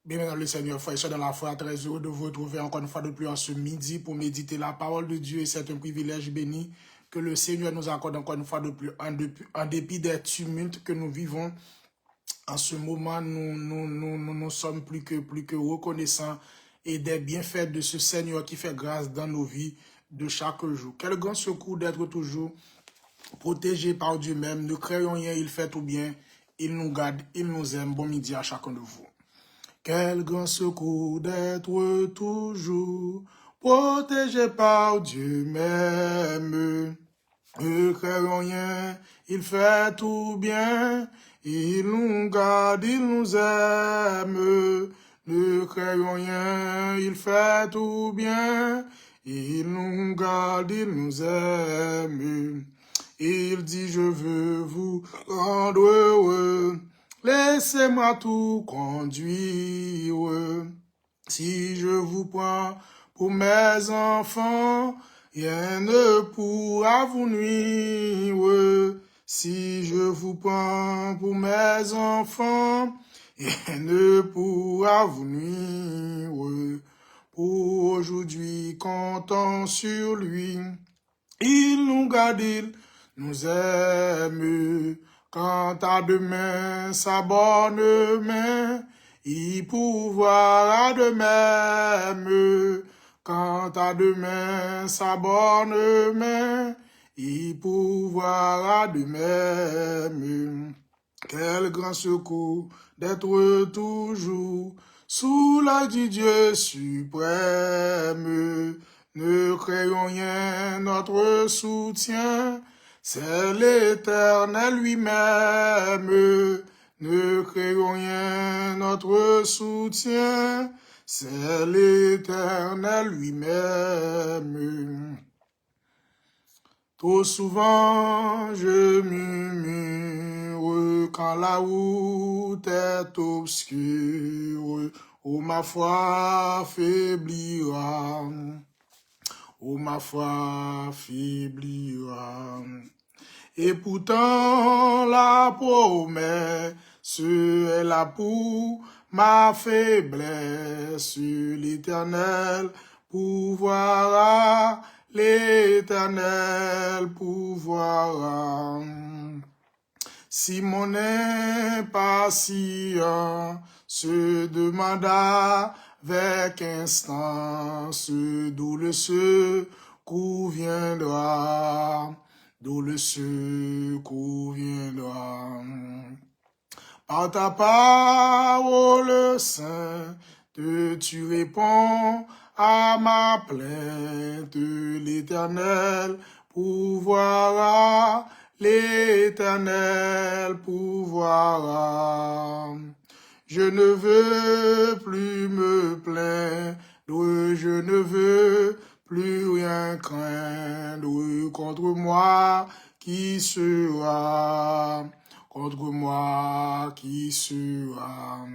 Bien, dans le Seigneur, frère et soeur, dans la foi, très heureux de vous retrouver encore une fois de plus en ce midi pour méditer la parole de Dieu. Et c'est un privilège béni que le Seigneur nous accorde encore une fois de plus, en dépit des tumultes que nous vivons. En ce moment, nous sommes plus que reconnaissants et des bienfaits de ce Seigneur qui fait grâce dans nos vies de chaque jour. Quel grand secours d'être toujours protégé par Dieu même. Ne craignons rien, il fait tout bien. Il nous garde, il nous aime. Bon midi à chacun de vous. Quel grand secours d'être toujours protégé par Dieu même. Ne craignons rien, il fait tout bien, il nous garde, il nous aime. Ne craignons rien, il fait tout bien, il nous garde, il nous aime. Il dit, je veux vous rendre heureux. Laissez-moi tout conduire. Si je vous prends pour mes enfants, rien ne pourra vous nuire. Si je vous prends pour mes enfants, rien ne pourra vous nuire. Pour aujourd'hui, comptons sur lui. Il nous garde, il nous aime. Quant à demain, sa bonne main, il pourvoira de même. Quant à demain, sa bonne main, il pourvoira de même. Quel grand secours d'être toujours sous l'œil du Dieu suprême. Ne craignons rien, notre soutien, c'est l'Éternel lui-même. Ne craignons rien, notre soutien, c'est l'Éternel lui-même. Trop souvent, je murmure quand la route est obscure. Oh, ma foi faiblira. Oh, ma foi faiblira. Et pourtant, la promesse est là pour ma faiblesse. L'Éternel pourvoira, l'Éternel pourvoira. Si mon impatient se demanda avec instance d'où le secours viendra, d'où le secours viendra. Par ta parole sainte, tu réponds à ma plainte. L'Éternel pourvoira, l'Éternel pourvoira. Je ne veux plus me plaindre, je ne veux plus rien craindre contre moi qui sera, contre moi qui sera.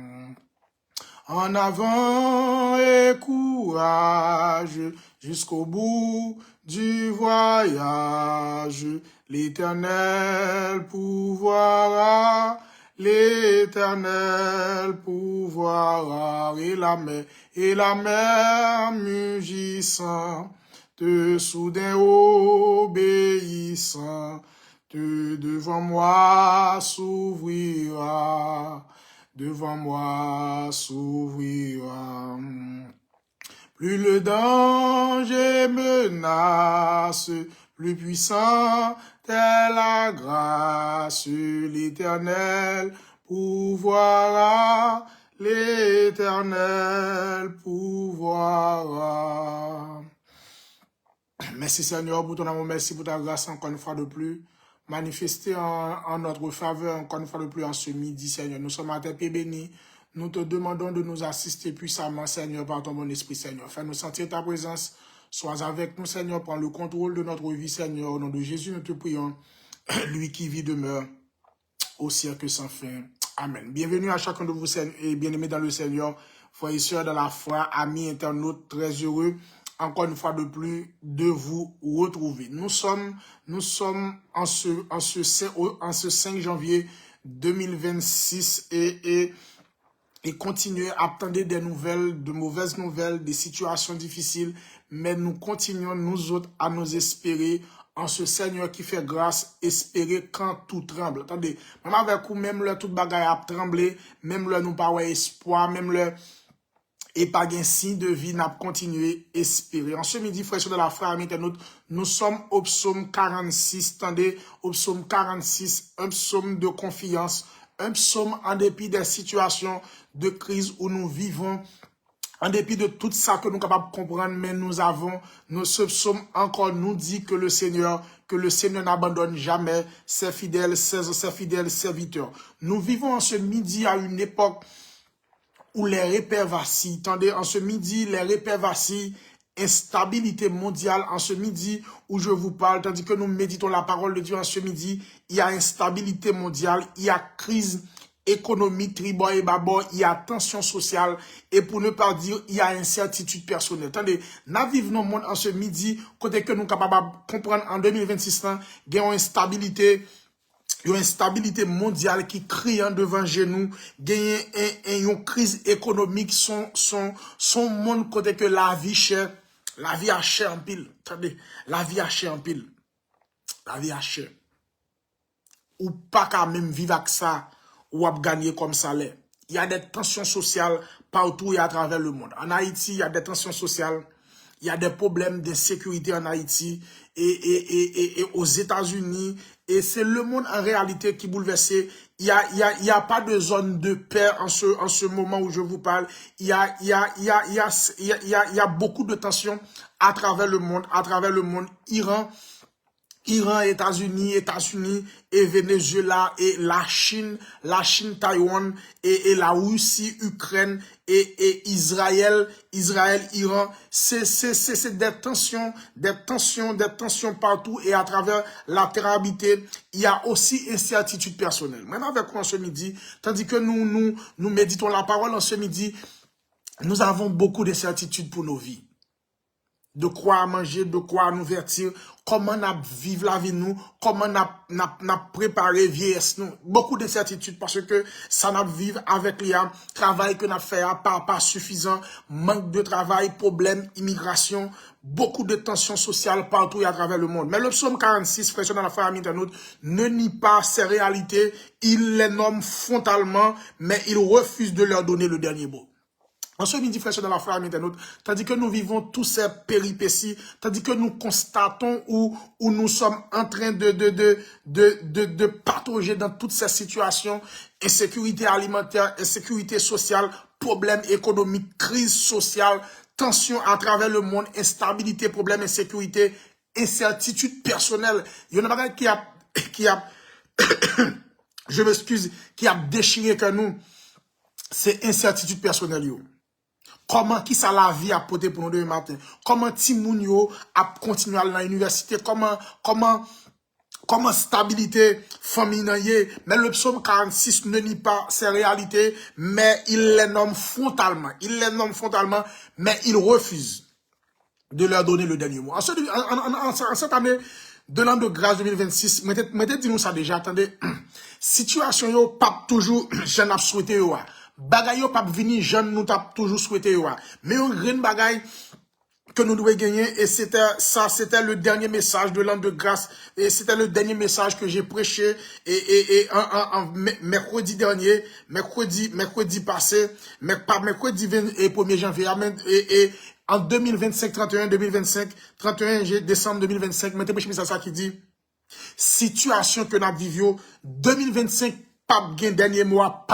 En avant et courage jusqu'au bout du voyage, l'Éternel pourvoira, l'Éternel pourvoira. Et la mer mugissante, soudain obéissant, devant moi s'ouvrira. Devant moi s'ouvrira. Plus le danger menace, plus puissant est la grâce. L'Éternel pourvoira, l'Éternel pourvoira. Merci Seigneur pour ton amour, merci pour ta grâce encore une fois de plus. Manifester en notre faveur encore une fois de plus en ce midi, Seigneur. Nous sommes à tes pieds bénis. Nous te demandons de nous assister puissamment, Seigneur, par ton bon esprit, Seigneur. Fais-nous sentir ta présence. Sois avec nous, Seigneur. Prends le contrôle de notre vie, Seigneur. Au nom de Jésus, nous te prions. Lui qui vit demeure au siècle sans fin. Amen. Bienvenue à chacun de vous, et bien-aimés dans le Seigneur, frères et sœurs dans la foi, amis, internautes, très heureux encore une fois de plus, de vous retrouver. Nous sommes en ce 5 janvier 2026 et et continuer à attendre des nouvelles, de mauvaises nouvelles, des situations difficiles, mais nous continuons, nous autres, à nous espérer en ce Seigneur qui fait grâce, espérer quand tout tremble. Attendez, même avec vous, même le tout bagaille a tremblé, même le nous pas espoir, même le et pas un signe de vie, n'a continué espérer. En ce midi, frères de la frère internaute, nous sommes au psaume 46, attendez, au psaume 46, un psaume de confiance, un psaume en dépit des situations de crise où nous vivons, en dépit de tout ça que nous sommes capables de comprendre, mais nous avons, ce psaume encore nous dit que le Seigneur n'abandonne jamais ses fidèles serviteurs. Nous vivons en ce midi à une époque où les repères vacillent. Attendez, en ce midi, les repères vacillent, instabilité mondiale. En ce midi où je vous parle, tandis que nous méditons la parole de Dieu en ce midi, il y a instabilité mondiale, il y a crise économique, tribord et babord, il y a tension sociale, et pour ne pas dire, il y a incertitude personnelle. Attendez, nous vivons dans le monde en ce midi, côté que nous sommes capables de comprendre en 2026, il y a une instabilité mondiale qui crie devant genoux, gagne une crise économique, son monde côté que la vie chère, la vie a cher en pile. Attendez, la vie a cher en pile. La vie a cher. Ou pas quand même vivre avec ça, ou à gagner comme salaire. Il y a des tensions sociales partout et à travers le monde. En Haïti, il y a des tensions sociales. Il y a des problèmes d'insécurité en Haïti et aux États-Unis. Et c'est le monde en réalité qui est bouleversé. Il y a pas de zone de paix en ce moment où je vous parle. Il y a beaucoup de tensions à travers le monde. Iran, États-Unis et Venezuela et la Chine, Taïwan et la Russie, Ukraine et Israël, Iran. C'est des tensions partout et à travers la terre habitée. Il y a aussi incertitude personnelle. Maintenant avec quoi en ce midi, tandis que nous méditons la parole en ce midi, nous avons beaucoup d'incertitudes pour nos vies. De quoi manger, de quoi nous vertir, comment nous vivre la vie nous, comment nous préparer vieillesse nous. Beaucoup d'incertitudes parce que ça nous vivre avec les travail que nous fait pas suffisant, manque de travail, problème, immigration, beaucoup de tensions sociales partout et à travers le monde. Mais le psaume 46, frère dans la famille internaute, ne nie pas ces réalités, il les nomme frontalement, mais il refuse de leur donner le dernier mot. En ce midi, frère, dans la frère internaute, tandis que nous vivons tous ces péripéties, tandis que nous constatons où nous sommes en train de patauger dans toutes ces situations, insécurité alimentaire, insécurité sociale, problèmes économiques, crise sociale, tension à travers le monde, instabilité, problème, insécurité, incertitude personnelle. Il y en a pas qui a, je m'excuse, qui a déchiré que nous, c'est incertitude personnelle, yo. Comment qui ça la vie a porté pour nous demain matin? Comment Timounio a continué à aller dans l'université? Comment stabilité famille? Mais le psaume 46 ne nie pas ces réalités, mais il les nomme frontalement. Mais il refuse de leur donner le dernier mot. En cette année de l'an de grâce 2026, mettez nous ça déjà, attendez, situation yo pas toujours, j'en ai souhaité yo. Bagay yo pas vini jeune nous t'a toujours souhaité yo. Mais un grand bagay que nous devons gagner et c'était le dernier message de l'an de grâce et c'était le dernier message que j'ai prêché et mercredi dernier, mercredi passé, mais pas mercredi 1er janvier et en 2025 31 décembre 2025, mettez prêché ça qui dit situation que nous vivons 2025 pas de dernier mois,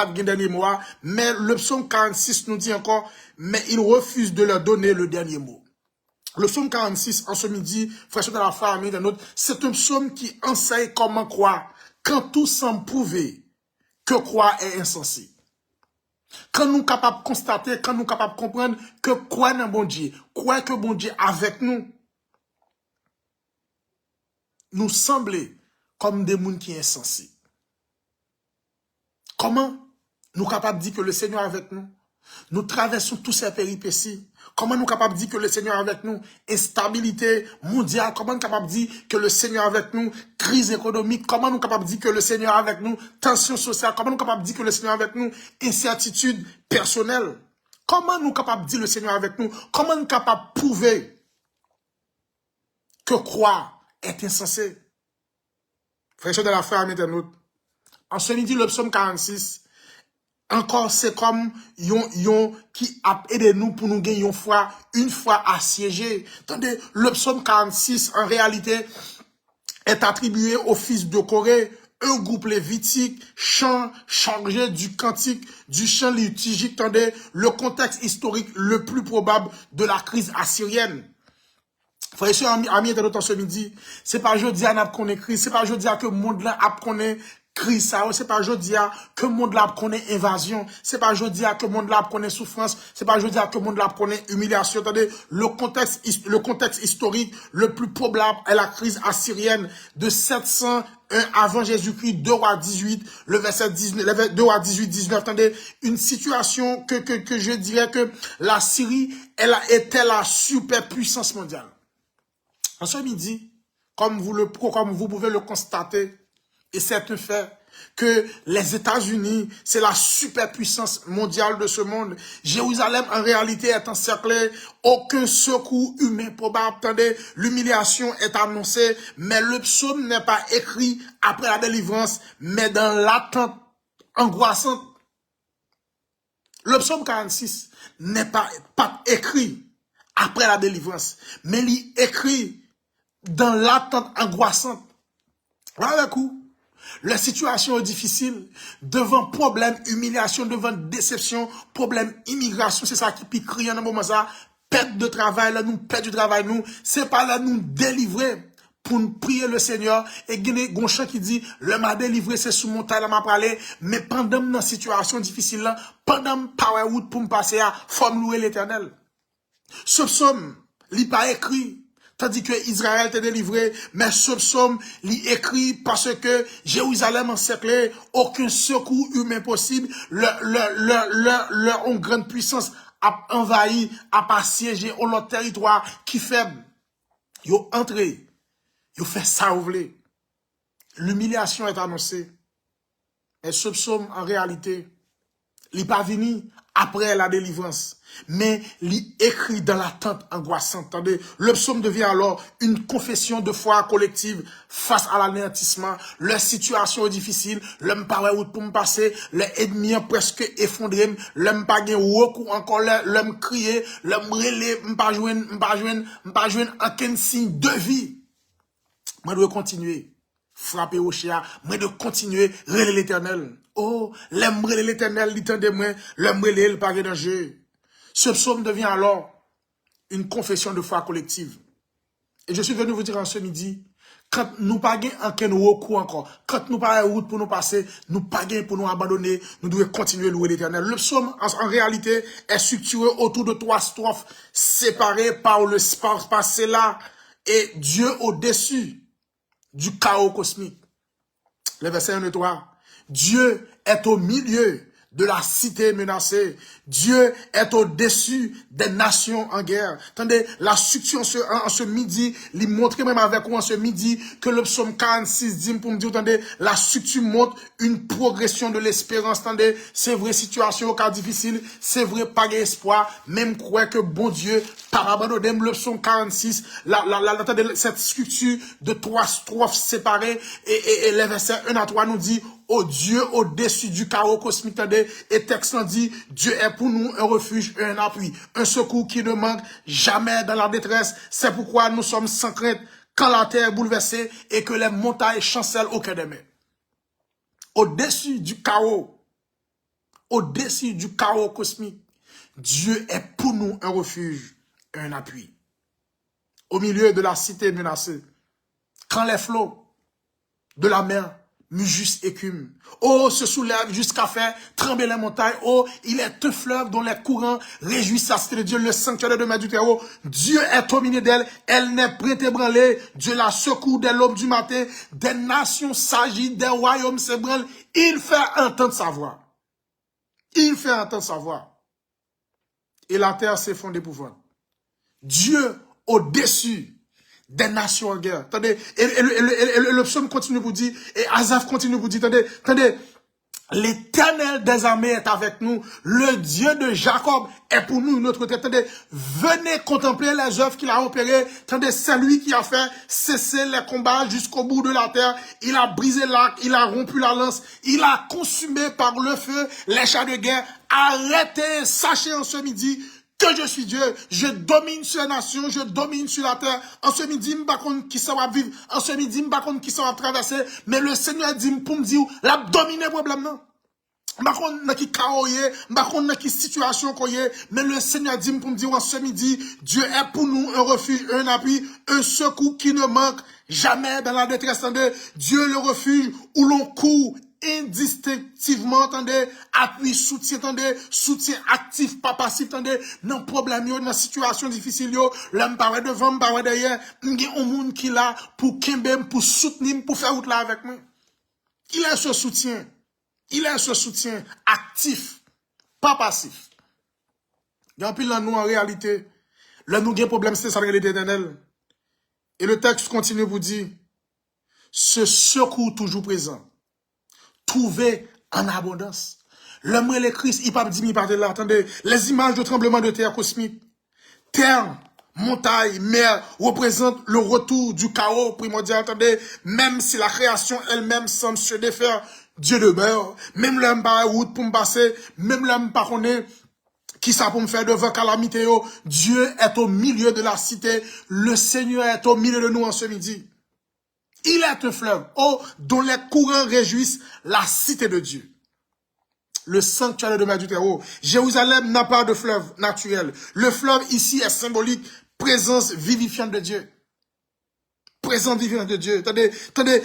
mais le psaume 46 nous dit encore, mais il refuse de leur donner le dernier mot. Le psaume 46, en ce midi, frère de la famille d'un autre, c'est un psaume qui enseigne comment croire, quand tout semble prouver que croire est insensé. Quand nous sommes capables de constater, quand nous sommes capables de comprendre que croire dans bon Dieu, croire que bon Dieu avec nous semble comme des gens qui sont insensés. Comment nous sommes capables de dire que le Seigneur est avec nous? Nous traversons tous ces péripéties. Comment nous sommes capables de dire que le Seigneur est avec nous? Instabilité mondiale. Comment nous sommes capables de dire que le Seigneur est avec nous? Crise économique. Comment nous sommes capables de dire que le Seigneur est avec nous? Tension sociale. Comment nous sommes capables de dire que le Seigneur est avec nous? Incertitude personnelle. Comment nous sommes capables de dire que le Seigneur est avec nous? Comment nous sommes capables de prouver que croire est insensé? Frère de la frère internaute. En ce midi, le psaume 46, encore c'est comme yon qui a aidé nous pour nous gagner une fois assiégé. Attendez, le psaume 46, en réalité, est attribué au fils de Corée, un groupe lévitique, chant chargé du cantique, du chant liturgique. Attendez, le contexte historique le plus probable de la crise assyrienne. Frère et sœurs, amis internautes, ce midi, c'est pas jeudi à qu'on écrit, c'est pas jeudi à que le monde là a connaît crise ça, c'est pas jeudi à que le monde là connaît invasion, c'est pas jeudi à que le monde là connaît souffrance, c'est pas jeudi à que le monde là connaît humiliation. Attendez, le contexte historique le plus probable est la crise assyrienne de 701 avant Jésus-Christ, 2 Rois 18, le verset 19, 2 Rois 18, 19. Attendez, une situation que je dirais que la Syrie, elle était la superpuissance mondiale. En ce midi, comme vous pouvez le constater, et c'est un fait, que les États-Unis, c'est la superpuissance mondiale de ce monde. Jérusalem, en réalité, est encerclée. Aucun secours humain probable. Attendez, l'humiliation est annoncée, mais le psaume n'est pas écrit après la délivrance, mais dans l'attente angoissante. Le psaume 46 n'est pas écrit après la délivrance, mais il est écrit dans l'attente angoissante. Voilà le coup. La situation est difficile. Devant problème, humiliation, devant déception, problème, immigration, c'est ça qui pique rien dans le moment ça. Perte de travail, là, nous, perte du travail, nous. C'est pas là, nous délivrer pour nous prier le Seigneur. Et il y a un chant qui dit, le m'a délivré, c'est sous mon taille, m'a parlé. Mais pendant dans situation difficile là, pendant power route pour me passer à, faut me louer l'Éternel. Ce psaume, il n'est pas écrit. Tandis que Israël était délivré, mais ce psaume, il écrit parce que Jérusalem encerclé, aucun secours humain possible, leur grande puissance a envahi, a assiégé leur territoire qui faible. Ils ont entré, ils ont fait ça ou voulez. L'humiliation est annoncée. Et ce psaume, en réalité, il n'est pas venu après la délivrance, mais il écrit dans l'attente angoissante. Attendez, le psaume devient alors une confession de foi collective face à l'anéantissement. Leur situation est difficile, l'homme paraît route pour me passer, les ennemis presque effondrés, l'homme pas gain recours encore, l'homme crier, l'homme relé, m'pas joindre aucun signe de vie. Moi dois continuer, frapper au chien, moi dois continuer, relayer l'Éternel. Oh, l'aime l'Éternel, l'Éternel, l'aime le pas de danger. Ce psaume devient alors une confession de foi collective. Et je suis venu vous dire en ce midi, quand nous pas gain aucun recours encore, quand nous pas route pour nous passer, nous pas gain pour nous abandonner, nous devons continuer à louer l'Éternel. Le psaume, en réalité, est structuré autour de 3 strophes séparées par cela et Dieu au-dessus du chaos cosmique. Le verset 1 et 3. Dieu est au milieu de la cité menacée. Dieu est au-dessus des nations en guerre. Attendez, la structure en ce midi, il montre même avec vous en ce midi que le psaume 46 dit pour me dire, attendez, la structure montre une progression de l'espérance. Attendez, c'est vrai, situation au cas difficile, c'est vrai, pas d'espoir, même croire que bon Dieu, par abandonner le psaume 46, attendez, cette structure de 3 strophes séparées et les versets 1 à 3 nous dit, oh Dieu au-dessus du chaos cosmique, et texte dit, Dieu est pour nous un refuge et un appui, un secours qui ne manque jamais dans la détresse. C'est pourquoi nous sommes sans crainte quand la terre est bouleversée et que les montagnes chancellent au cœur des mers. Au-dessus du chaos cosmique, Dieu est pour nous un refuge et un appui. Au milieu de la cité menacée, quand les flots de la mer juste écume. Oh, se soulève jusqu'à faire trembler les montagnes. Oh, il est un fleuve dont les courants réjouissent la cité de Dieu, le sanctuaire de Dieu du Très-Haut. Dieu est au milieu d'elle. Elle n'est point ébranlée. Dieu la secoue dès l'aube du matin. Des nations s'agitent, des royaumes s'ébranlent. Il fait entendre sa voix. Il fait entendre sa voix. et la terre s'effondre d'épouvante. Dieu au-dessus des nations en guerre. Attendez, et le psaume continue pour dire, et Asaph continue pour dire, attendez, l'Éternel des armées est avec nous. Le Dieu de Jacob est pour nous notre côté. Attendez, venez contempler les œuvres qu'il a opérées. Attendez, c'est lui qui a fait cesser les combats jusqu'au bout de la terre. Il a brisé l'arc, il a rompu la lance, il a consumé par le feu les chars de guerre. Arrêtez, sachez en ce midi que je suis Dieu, je domine sur la nation, je domine sur la terre. En ce midi, je ne sais pas qui ça va vivre, en ce midi, je ne sais pas qui ça va traverser, mais le Seigneur dit pour me dire, la dominer le problème, non. Je ne sais pas qui chaos, je ne sais pas qui situation, mais le Seigneur dit pour me dire, en ce midi, Dieu est pour nous un refuge, un appui, un secours qui ne manque jamais dans la détresse. Dieu le refuge où l'on court indistinctivement, attendez, appui, soutien, attendez, soutien actif, pas passif, attendez, non problème, yo, dans situation difficile, yo, l'homme parle devant, parle derrière, m'gé un monde qui là, pour kembem, pour soutenir, pour faire route là avec moi. Il a ce soutien. Il a ce soutien actif, pas passif. Il y a un pile nous en réalité, là nous avons un problème, c'est ça, réalité éternelle. Et le texte continue pour dire, ce secours toujours présent, trouvé en abondance. L'homme et le Christ, il parle il parle de là. Attendez, les images de tremblement de terre cosmique, terre, montagne, mer, représentent le retour du chaos primordial. Attendez, même si la création elle-même semble se défaire, Dieu demeure. Même l'homme par route pour me passer, même l'homme par connaît, qui ça pour me faire devant calamité, Dieu est au milieu de la cité. Le Seigneur est au milieu de nous en ce midi. Il est un fleuve, dont les courants réjouissent la cité de Dieu. Le sanctuaire de mer du terreau. Jérusalem n'a pas de fleuve naturel. Le fleuve ici est symbolique, présence vivifiante de Dieu. Présence vivifiante de Dieu. Attendez,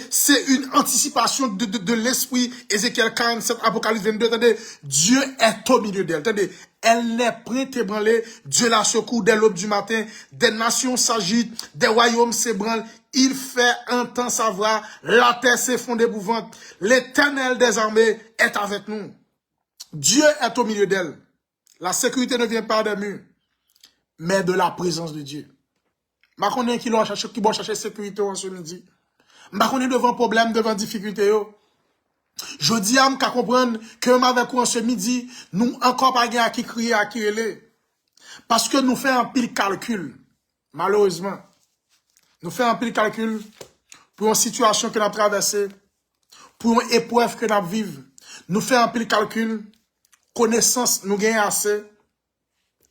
c'est une anticipation de l'esprit. Ézéchiel 47, Apocalypse 22. Attendez, Dieu est au milieu d'elle. Attendez, elle n'est prête à ébranler. Dieu la secoue dès l'aube du matin. Des nations s'agitent, des royaumes s'ébranlent. Il fait entendre sa voix, la terre s'effondre d'épouvante. L'Éternel des armées est avec nous. Dieu est au milieu d'elle. La sécurité ne vient pas des murs, mais de la présence de Dieu. Je connais qui vont chercher sécurité en ce midi. Je connais devant problème, devant difficulté. Je dis à m'ka comprendre que avec vous en ce midi, nous encore pas à qui crier, à qui relais. Parce que nous faisons un pile calcul, malheureusement. Nous faisons un pile calcul pour une situation que nous avons traversée, pour une épreuve que nous vivons. Nous faisons un pile calcul, connaissance, nous gagnons assez.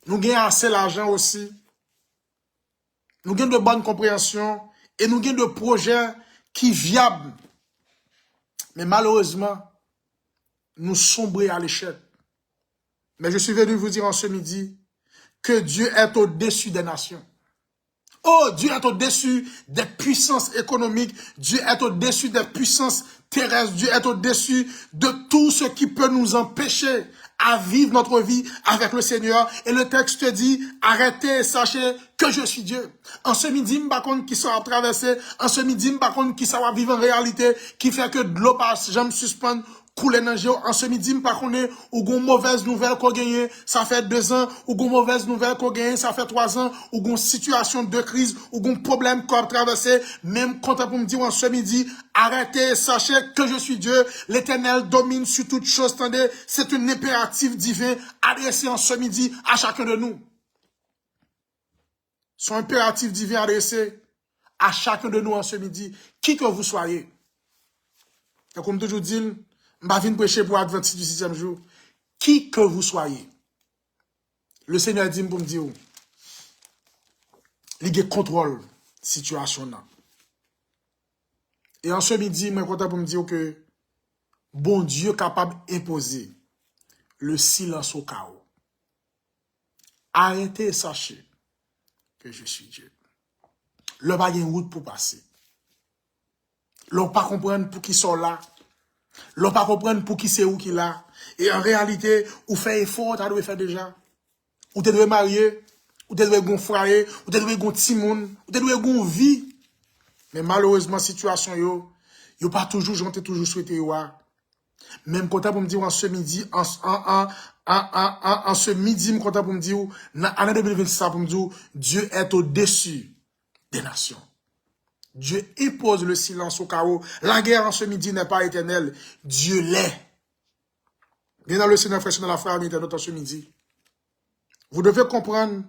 Nous gagnons assez l'argent aussi. Nous gagnons de bonne compréhension et nous gagnons de projets qui viables. Mais malheureusement, nous sombrons à l'échec. Mais je suis venu vous dire en ce midi que Dieu est au-dessus des nations. Oh, Dieu est au-dessus des puissances économiques. Dieu est au-dessus des puissances terrestres. Dieu est au-dessus de tout ce qui peut nous empêcher à vivre notre vie avec le Seigneur. Et le texte dit, arrêtez, sachez que je suis Dieu. En ce midi, je ne qui sera traversé. En ce midi, je ne qui sera vivre en réalité, qui fait que de l'eau passe, je me suspends. Couler dans le en ce midi, par contre, ou gon mauvaise nouvelle qu'on gagne, ça fait 2 ans, ou gon mauvaise nouvelle qu'on gagne, ça fait 3 ans, ou gon situation de crise, ou gon problème qu'on a traversé, même quand pour me dire en ce midi, arrêtez, sachez que je suis Dieu, l'Éternel domine sur toutes choses, attendez, c'est un impératif divin adressé en ce midi à chacun de nous. Son impératif divin adressé à chacun de nous en ce midi, qui que vous soyez. Et comme toujours dit, je viens prêcher pour Adventiste du 6e jour. Qui que vous soyez, le Seigneur dit pour me dire, il contrôle la situation. Et en ce midi, je suis content pour me dire que bon Dieu est capable d'imposer le silence au chaos. Arrêtez et sachez que je suis Dieu. Le pas une route pour passer. L'on pas comprendre pour qui sont là. L'on pas comprendre pour qui c'est où qui là. Et en réalité, ou fait effort, tu dois faire déjà. Ou tu dois marier, ou tu dois gon frère, ou tu dois gon timoun, ou tu dois gon vie. Mais malheureusement, situation yo pas toujours gentil, toujours souhaité yo. Même content pour me dire en ce midi, en ce midi, me content pour me dire, dans l'année 2026, pour me dire, Dieu est au-dessus des nations. Dieu impose le silence au chaos. La guerre en ce midi n'est pas éternelle. Dieu l'est. Bien dans le Seigneur, frère, dans la frère, en ce midi. Vous devez comprendre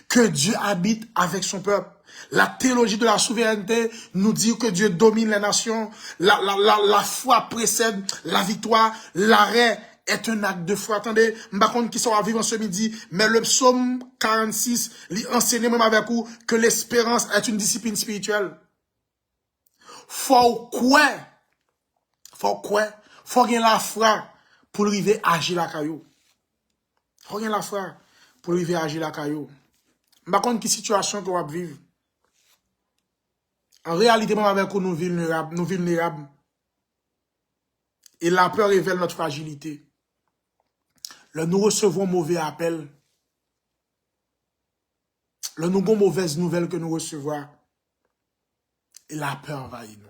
que Dieu habite avec son peuple. La théologie de la souveraineté nous dit que Dieu domine les nations. La foi précède la victoire. L'arrêt est un acte de foi. Attendez, par contre, qui sera vivre ce midi, mais le psaume 46, il enseigne même avec vous que l'espérance est une discipline spirituelle. Faut gagner la foi pour arriver à agir la caillou. Faut gagner la foi pour arriver à agir la caillou. Par contre, quelle situation qu'on va vivre? En réalité, même avec nous vulnérables. Et la peur révèle notre fragilité. Là, nous recevons mauvais appel. Là, nous avons mauvaise nouvelle que nous recevons. Et la peur envahit nous.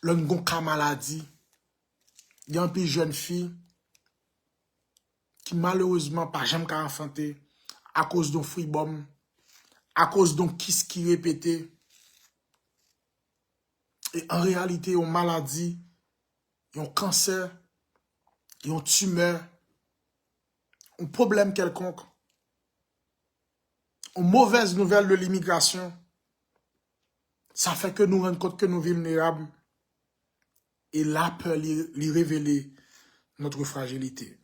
Là, nous avons une maladie. Il y a une petite jeune fille qui malheureusement pas jamais qu'à enfanter à cause d'un free-bomb, à cause d'un kiss qui répétait. Et en réalité, une maladie, un cancer, une tumeur, un problème quelconque, une mauvaise nouvelle de l'immigration, ça fait que nous rendons compte que nous sommes vulnérables. Et la peur lui révéler notre fragilité.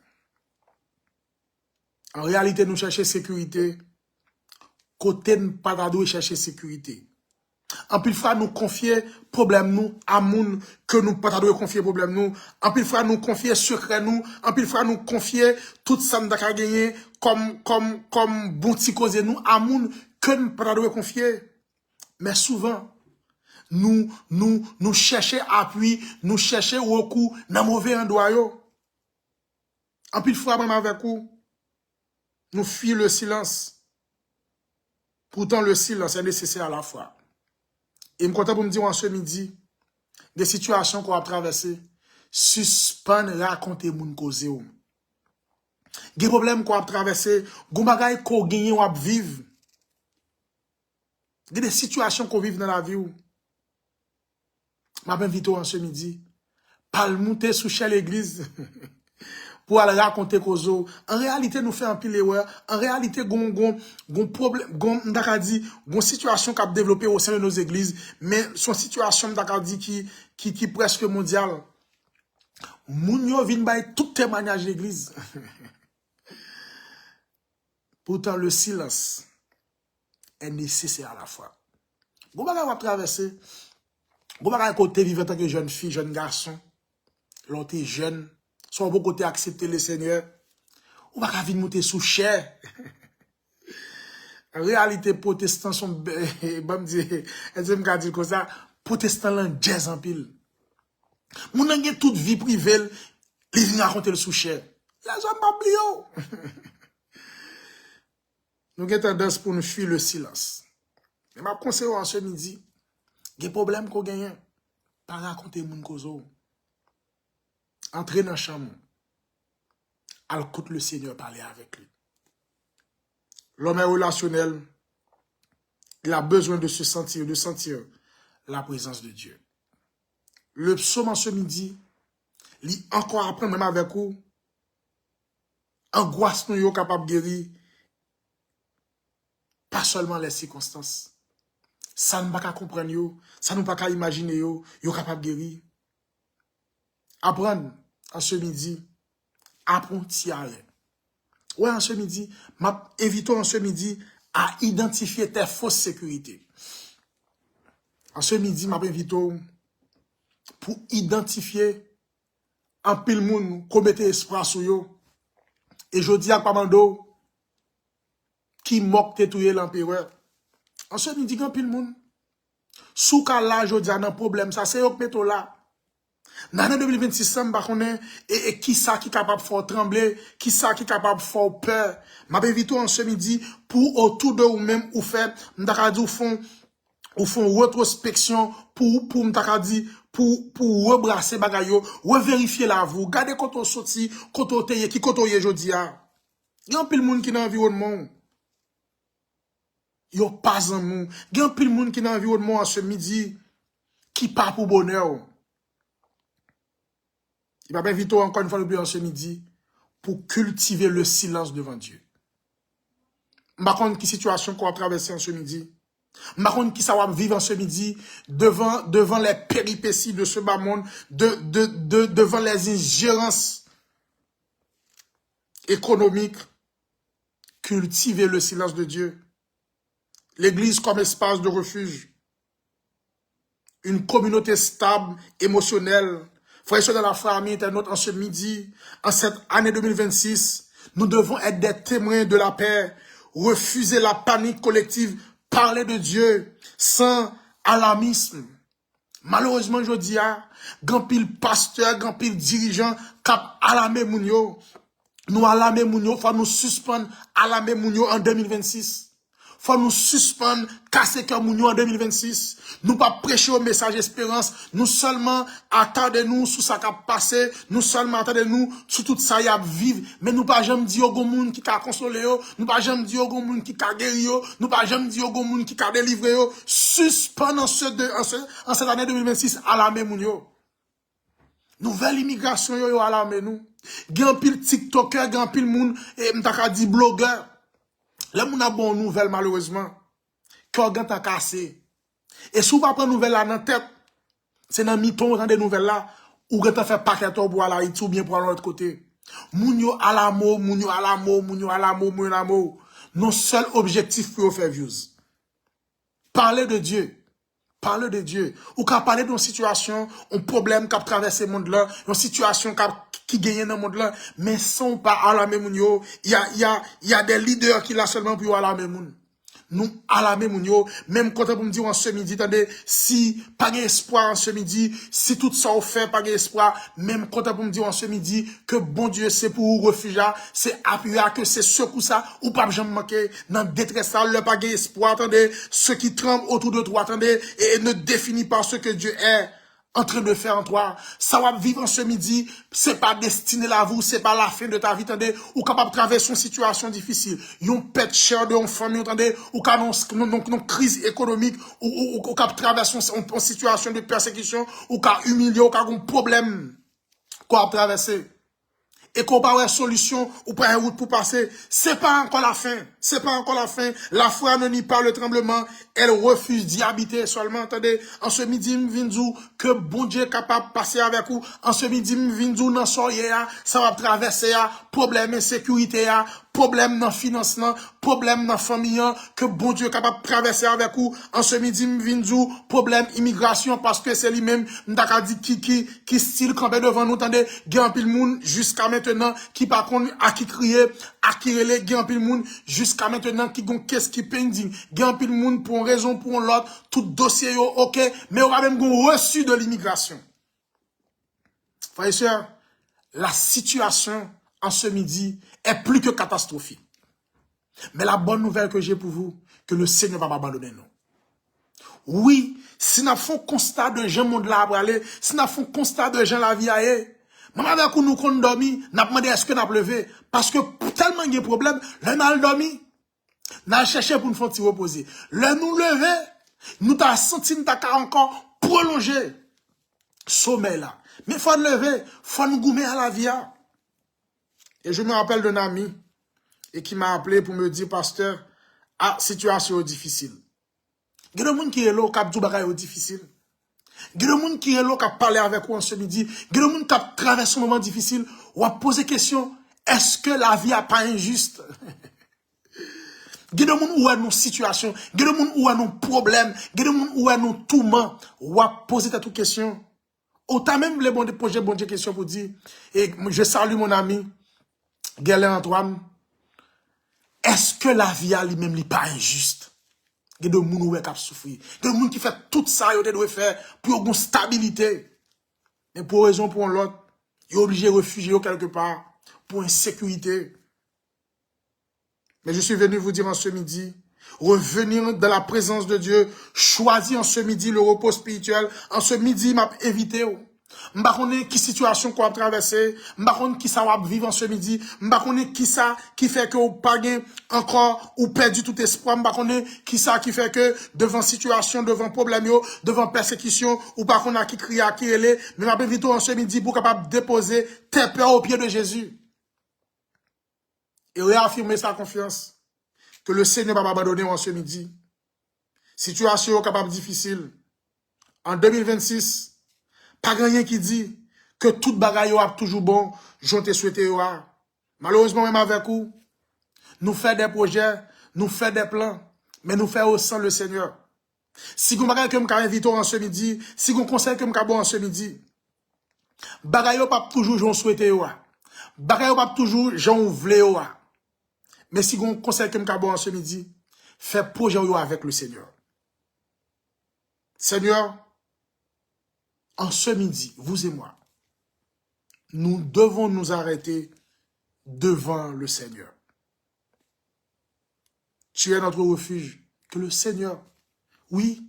En réalité, nous cherchons sécurité. Côté nous pas d'adou chercher sécurité. En plus fois nous confier problème nous à moun que nous pas d'adou confier problème nous. En plus fois nous confier secret nous. En plus fois nous confier tout ça nous a gagné comme bon petit cause nous à moun que nous pas d'adou confier. Mais souvent nous chercher appui, nous chercher recours dans mauvais endroit yo. En plus fois même avec vous, nous fuyons le silence. Pourtant, le silence est nécessaire à la fois. Et je suis content pour me dire en ce midi, des situations qu'on va traverser, suspendre, raconter moun cause ou. Des problèmes qu'on va traverser, des bagailles qu'on gagne ou vivre. Des situations qu'on vit dans la vie ou. Je m'invite en ce midi, pas le monter sous chez l'église. Pour aller raconter Kozo. En réalité, nous faisons un pile erreur. En réalité, gon problème, gon situation qui a développé au sein de nos églises, mais son situation qui presque mondiale. Moun yo vin bay tout témoignage de l'église. Pourtant, le silence est nécessaire à la fois. Gon bagay va traverser. Gon bagay côté vivre en tant que jeune fille, jeune garçon. L'autre est jeune. Soit vous côté accepter le Seigneur, ou pas venir monter sous chair. En réalité, protestants sont, bon dire, dire comme ça, protestants l'en jazz en pile. Moun nan gen toute vie privée, les viennent raconter le sous chair. Les hommes pas blio. Nous avons tendance pour nous fuir le silence. Mais ma conseil en ce midi, des problèmes qu'on gagne, pas raconter moun kozo. Entrez dans la chambre, écoute le Seigneur parler avec lui. L'homme est relationnel, il a besoin de sentir la présence de Dieu. Le psaume en ce midi, il encore apprend même avec vous, angoisse nous yo capable de guérir, pas seulement les circonstances. Ça ne pas qu'à comprendre yo, ça ne pas qu'à imaginer yo capable de guérir. Apprendre en ce midi, apprendre tirer. Ouais, en ce midi, invitons en ce midi à identifier tes fausses sécurités. En ce midi, invitons pour identifier un pile moun commettre espoir sur yo. Et je dis à Pamando qui moque tétouiller l'empereur. En ce midi, un pile moun. Sous ka là, je dis à un problème, ça c'est yo qui mettons là. Dans l'année 2026, et qui ça qui est capable de faire trembler, qui ça qui est capable de faire peur. M'invite en ce midi pour autour de vous-même ou faire, ou font retrospection pour pour rebrasser bagay yo, revérifier la vous, gardez quand on sorti, quand on teye, qui quand on yé jodi a. Gen pile moun qui dans environnement. Yo pas en moun. Gen pile moun qui dans environnement ce midi qui pas pour bonheur. Il va inviter encore une fois le ce midi pour cultiver le silence devant Dieu. Ma compte qui situation qu'on va traverser en ce midi. Ma compte qui ça va vivre en ce midi devant les péripéties de ce bas monde, devant les ingérences économiques. Cultiver le silence de Dieu. L'église comme espace de refuge. Une communauté stable, émotionnelle. Frères et sœurs de la famille internaute en ce midi, en cette année 2026, nous devons être des témoins de la paix, refuser la panique collective, parler de Dieu sans alarmisme. Malheureusement, je dis, grand pile pasteur, grand pile dirigeant, cap alarmé mounio. Nous alarmer mounio, faut nous suspendre alarmer mounio en 2026. Faut nous suspendre casser cœur mounio en 2026. Nous pas prêcher au message espérance, nous seulement attendez-nous sur ça qui a passé, nous seulement attendez-nous sur tout ça y a vivre, mais nous pas jamais dire au monde qui a consolé yo, nous pas jamais dire au monde qui a guéri yo, nous pas jamais dire au monde qui a délivré yo. Suspendre en cette année 2026 alarmer mounio. Nouvelle immigration yo alarmer nous. Gen pile TikToker, gen pile moun et m'ta dit blogueur. Là moun a bon nouvelle malheureusement. Cœur gan ta cassé. Et si vous pas prendre nouvelle là dans tête, c'est dans miton dans des nouvelles là ou gan ta fait paquet pour aller Haïti ou bien pour l'autre côté. Moun yo à la mot, moun yo à la mot, moun yo à la mot, moun yo à la mot. Nos seul objectif pour faire views. Parler de Dieu. Parler de Dieu. Ou qu'à parler d'une situation, un problème qui a traversé le monde là, une situation qui gagne dans le monde là, mais sans pas alarmer moun yo. Il y a des leaders qui là seulement pour alarmer moun. Nous alarmer moun yo, même quand on me dit en ce midi, attendez, si pas d'espoir en ce midi, si tout ça on fait pas d'espoir, même quand on me dit en ce midi que bon Dieu c'est pour vous refuger, c'est appuyer que c'est secou ça ou pas jamais manquer dans détresse ça, le pas d'espoir, attendez, ceux qui tremblent autour de toi, attendez, et ne définit pas ce que Dieu est en train de faire en toi. Ça va vivre en ce midi, c'est pas destiné à vous, c'est pas la fin de ta vie, attendez, ou capable de traverser une situation difficile. Yon pète cher de une famille, attendez, ou capable une crise économique, ou capable de traverser une situation de persécution, ou capable humilier, ou capable un problème qu'on a traversé. Et qu'on pas une solution ou pas une route pour passer, c'est pas encore la fin. C'est pas encore la fin. La foi ne nie pas le tremblement. Elle refuse d'y habiter seulement. Attendez, en ce midi, m'vinzou, que bon Dieu est capable de passer avec vous. En ce midi, m'vinzou, dans soirée, ça va traverser, problème insécurité, problème dans financement, problème dans famille, que bon Dieu est capable de traverser avec vous. En ce midi, m'vinzou, problème immigration, parce que c'est lui-même, m'daka dit qui style campé devant nous, attendez, gen pile moun, jusqu'à maintenant, qui par contre, à qui crier, à qui relais, gen pile moun, jusqu'à maintenant, qui gon qu'est-ce qui pending, gen pile moun, pour une raison, pour l'autre, tout dossier yo, ok, mais on va même gon reçu de l'immigration. Frères et sœurs, la situation, en ce midi, est plus que catastrophique. Mais la bonne nouvelle que j'ai pour vous, que le Seigneur va pas abandonner nous. Oui, si nous faisons constat de gens monde là pour aller, si nous faisons constat de gens la vie aille, maman avec nous qu'on dormi, n'a demandé est-ce que n'a levé parce que tellement il y a problème, le mal dormi, n'a cherché pour nous faire reposer. Le nous lever, nous t'a senti nous t'a encore prolonger sommeil là. Mais faut nous lever, faut nous goumer à la vie. Et je me rappelle d'un ami et qui m'a appelé pour me dire pasteur, situation difficile. Il y a des gens qui sont là, qui ont difficile. Il y a des gens qui sont là, qui parlé avec vous en ce midi. Il y a des gens qui traversé un moment difficile. On va poser la question, est-ce que la vie n'est pas injuste? Il y a des gens qui ont nos situations. Il y a des gens qui ont nos problèmes. Il y a des gens qui ont nos tourments. On va poser cette question. Autant même les bons projets, bonnes questions pour dire. Et je salue mon ami, Guerlain Antoine. Est-ce que la vie à lui-même n'est pas injuste? Il y a des gens qui ont souffert. Il y a des gens qui font tout ça, ils doivent faire pour avoir une stabilité. Mais pour raison pour l'autre, ils sont obligés de réfugier quelque part pour insécurité. Mais je suis venu vous dire en ce midi revenir dans la présence de Dieu, choisir en ce midi le repos spirituel. En ce midi, m'a évité. M'ba connais qui situation qu'on a traversé, m'ba connais qui ça va vivre en ce midi, m'ba connais qui ça qui fait que ou pas gain encore ou perdu tout espoir, m'ba connais qui ça qui fait que devant situation, devant problème yo, devant persécution ou pas qu'on a qui crie à qui relé, mais m'a invité en ce midi pour capable déposer tes peurs au pied de Jésus et réaffirmer sa confiance que le Seigneur va abandonner en ce midi. Situation capable difficile en 2026. Pas rien qui dit que toute bagaille a toujours bon, j'en te souhaité. Malheureusement, même avec vous, nous faisons des projets, nous faisons des plans, mais nous faisons au sang le Seigneur. Si vous avez un invité en ce midi, si vous conseille que vous en ce midi, bagaille pas toujours j'en souhaité. Bagaille pas toujours j'en voulais. Mais si vous conseille que vous en ce midi, faites projet avec le Seigneur. Seigneur, en ce midi, vous et moi, nous devons nous arrêter devant le Seigneur. Tu es notre refuge. Que le Seigneur, oui,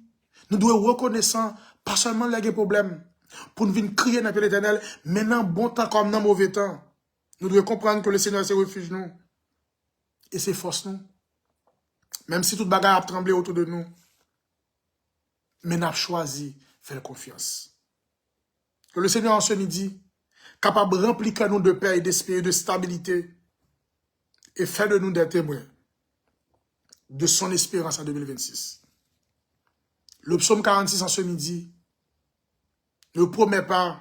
nous devons reconnaissant, pas seulement les problèmes, pour nous venir crier dans l'Éternel, mais dans bon temps comme dans mauvais temps. Nous devons comprendre que le Seigneur c'est refuge nous. Et c'est force nous. Même si toute bagarre a tremblé autour de nous, mais nous avons choisi de faire confiance. Que le Seigneur en ce midi, capable de remplir nous de paix et d'esprit, de stabilité, et faire de nous des témoins de son espérance en 2026. Le psaume 46 en ce midi ne promet pas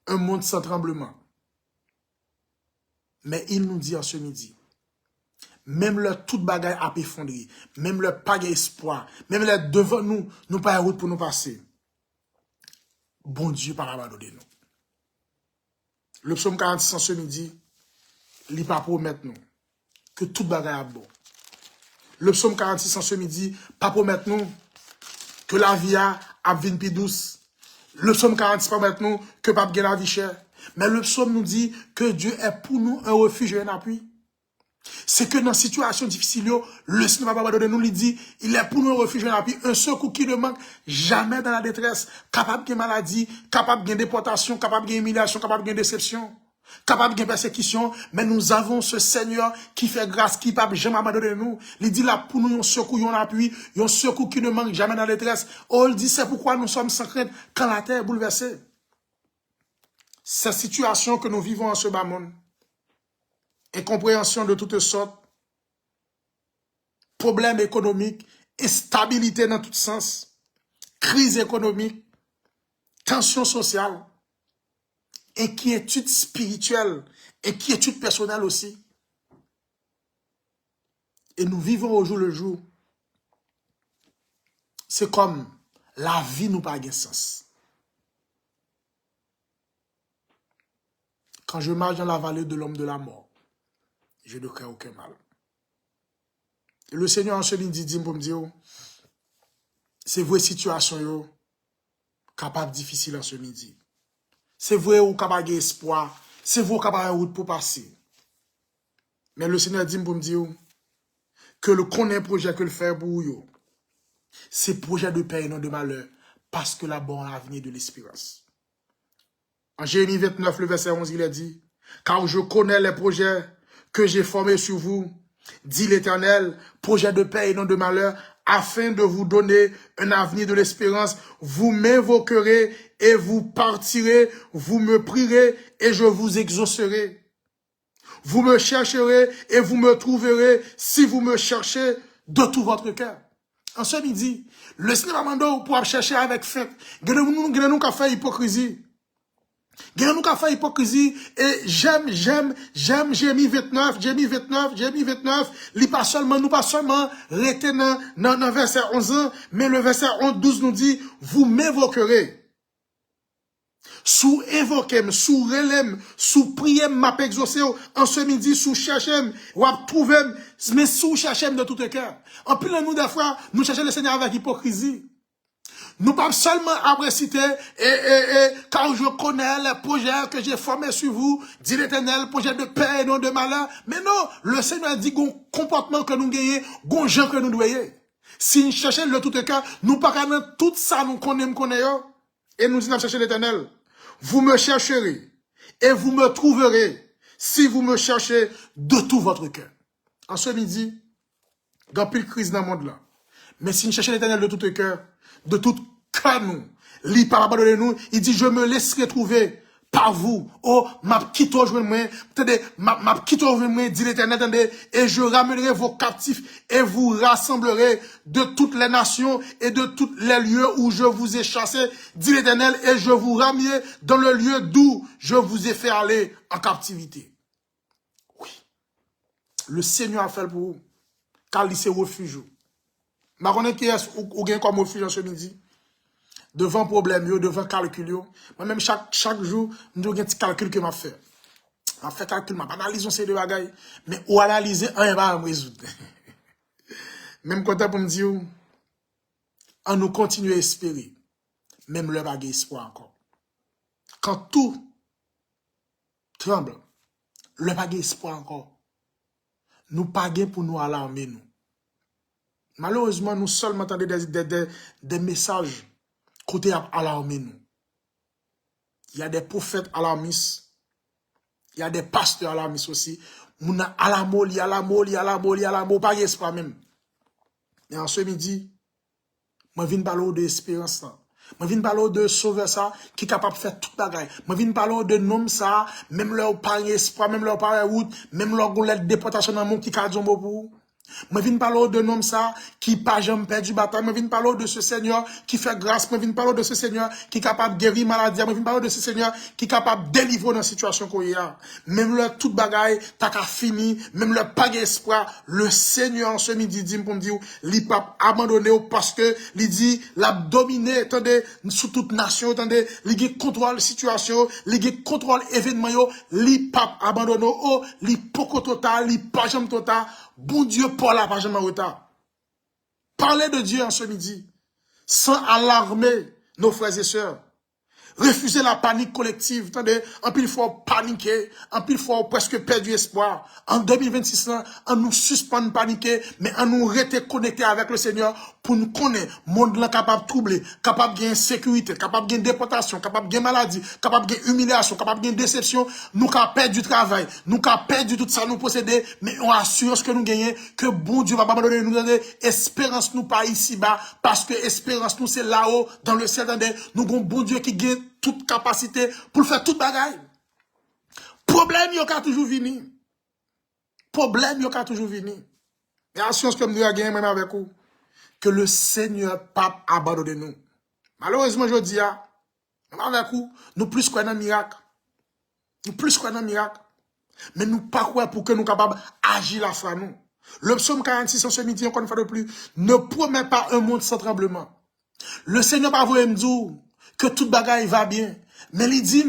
un monde sans tremblement. Mais il nous dit en ce midi, même le toute bagaille a effondré, même le pas d'espoir, même le devant nous, nous pas de route pour nous passer. Bon Dieu par abandonner nous. Le psaume 46 en ce midi, il pas promettre nous que toute bagaille est bon. Le psaume 46 en ce midi, pas promettre nous que la vie a vint plus douce. Le psaume 46 promet nous que pas bien la vie chère. Mais le psaume nous dit que Dieu est pour nous un refuge et un appui. C'est que dans une situation difficile, le Seigneur va abandonner nous, il dit, il est pour nous un refuge et un appui, un secours qui ne manque jamais dans la détresse, capable de maladie, capable de déportation, capable de humiliation, capable de déception, capable de persécution, mais nous avons ce Seigneur qui fait grâce, qui ne peut jamais abandonner nous. Il dit là pour nous un secours, un appui, un secours qui ne manque jamais dans la détresse. Oh, il dit c'est pourquoi nous sommes sans crainte quand la terre est bouleversée. Cette situation que nous vivons en ce bas monde, incompréhension de toutes sortes, problèmes économiques, instabilité dans tous sens, crise économique, tension sociale, inquiétude spirituelle, inquiétude personnelle aussi. Et nous vivons au jour le jour. C'est comme la vie nous pas de sens. Quand je marche dans la vallée de l'homme de la mort, je ne crains aucun mal. Et le Seigneur en ce midi dit pour me dire, c'est vraie situation capable difficile en ce midi. C'est vrai ou capable d'espoir, c'est vrai ou capable de route pour passer. Mais le Seigneur dit pour me dire que le connaît projet que le fait pour vous, c'est projet de paix et non de malheur, parce que là bon l'avenir de l'espérance. En Jérémie 29, le verset 11, il a dit, car je connais les projets que j'ai formés sur vous, dit l'Éternel, projet de paix et non de malheur, afin de vous donner un avenir de l'espérance. Vous m'invoquerez et vous partirez, vous me prierez et je vous exaucerai. Vous me chercherez et vous me trouverez si vous me cherchez de tout votre cœur. En ce midi, le Seigneur m'a demandé pour chercher avec fête. Nous qu'à faire hypocrisie. Nous qu'à faire hypocrisie et j'aime Jérémie 29, pas seulement rester dans verset 11, mais le verset 12 nous dit, vous m'évoquerez. Sous évoquem, sous relem, sous priem, m'a exaucé en ce midi, sous cherchem, ou à trouver, mais sous cherchem de tout cœur. En plus, nous, des fois, nous cherchons le Seigneur avec hypocrisie. Nous pas seulement après citer, car je connais les projets que j'ai formés sur vous, dit l'Éternel, projet de paix et non de malheur. Mais non, le Seigneur dit qu'on comportement que nous gagnons, qu'on gens que nous doyons. Si nous cherchons le tout cœur, nous pas tout ça, nous connaissons, et nous disons chercher l'Éternel. Vous me chercherez, et vous me trouverez, si vous me cherchez de tout votre cœur. En ce midi, il y a plus de crise dans le monde là. Mais si nous cherchons l'Éternel de tout cœur, de tout cœur nous, il ne parle pas de nous, il dit, je me laisserai trouver par vous. Oh, ma petite moi, attendez, ma petite moi, dit l'Éternel, attendez, et je ramènerai vos captifs et vous rassemblerai de toutes les nations et de tous les lieux où je vous ai chassés, dit l'Éternel, et je vous ramènerai dans le lieu d'où je vous ai fait aller en captivité. Oui. Le Seigneur a fait pour vous, car il s'est refuge. Je connais qui est ou gain comme refuge en ce midi. Devant problème, devant calcul. Moi-même, chaque jour, je ai un petit calcul que je fais. Je fais calcul, je analyse ces deux bagailles. Mais ou analyser, un va me résoudre. Même quand on me dit, on nous continue à espérer. Même le bagage espoir encore. Quand tout tremble, le bagage espoir encore. Nous paguons pour nous alarmer, nous. Malheureusement, nous seulement entendons des messages côté alarmés, nous. Il y a des prophètes alarmistes. Il y a des pasteurs alarmistes aussi. Nous avons alarmé, pas espoir même. Mais en ce midi, je viens parler de l'espérance. Je viens parler de sauver ça, qui est capable de faire toute bagaille. Je viens parler de nom ça, même leur pas espoir, même leur pas route, même leur goulette déportation dans le monde qui a dit pour. Je viens parler de nom ça, qui pas jamais perdu bataille. Je viens parler de ce Seigneur qui fait grâce. Je viens parler de ce Seigneur qui est capable de guérir maladie. Je viens parler de ce Seigneur qui est capable de délivrer dans la situation qu'on y a. Même le toute bagaille, t'as qu'à fini, même le pas d'espoir, le Seigneur en ce midi dit pour me dire, il pas abandonné parce que, il dit, l'a dominé, attendez, sous toute nation, attendez, il contrôle la situation, il contrôle événement, il pas abandonné, oh, il pas total, il pas jamais total. Bon Dieu, pour la page en retard. Parlez de Dieu en ce midi, sans alarmer nos frères et sœurs. Refuser la panique collective. Attendez, en pile fois paniquer, en pile fois presque perdu espoir. En 2026, on nous suspend paniquer, mais on nous rester connectés avec le Seigneur pour nous connaître. Monde là capable de troubler, capable de gagner insécurité, capable de gagner déportation, capable de gagner maladie, capable de gagner humiliation, capable de gagner déception. Nous capable perdre du travail, nous capable perdre tout ça nous posséder, mais on assure ce que nous gagnons, que bon Dieu va pas abandonner nous donner espérance nous pas ici bas, parce que espérance nous c'est là-haut, dans le ciel, nous avons bon Dieu qui gagne toute capacité pour faire toute bagaille. Problème, il y a toujours venu. Problème, il y a toujours venu. Et en science comme nous avons gagné même avec vous, que le Seigneur pas abandonné nous. Malheureusement, je dis, même avec vous, nous plus qu'on a un miracle. Nous plus qu'on a un miracle. Mais nous pas quoi pour que nous capables d'agir la foi nous. Le psaume 46 en ce midi, encore une fois de plus, ne promet pas un monde sans tremblement. Le Seigneur va vous dire que toute bagaille va bien. Mais il dit,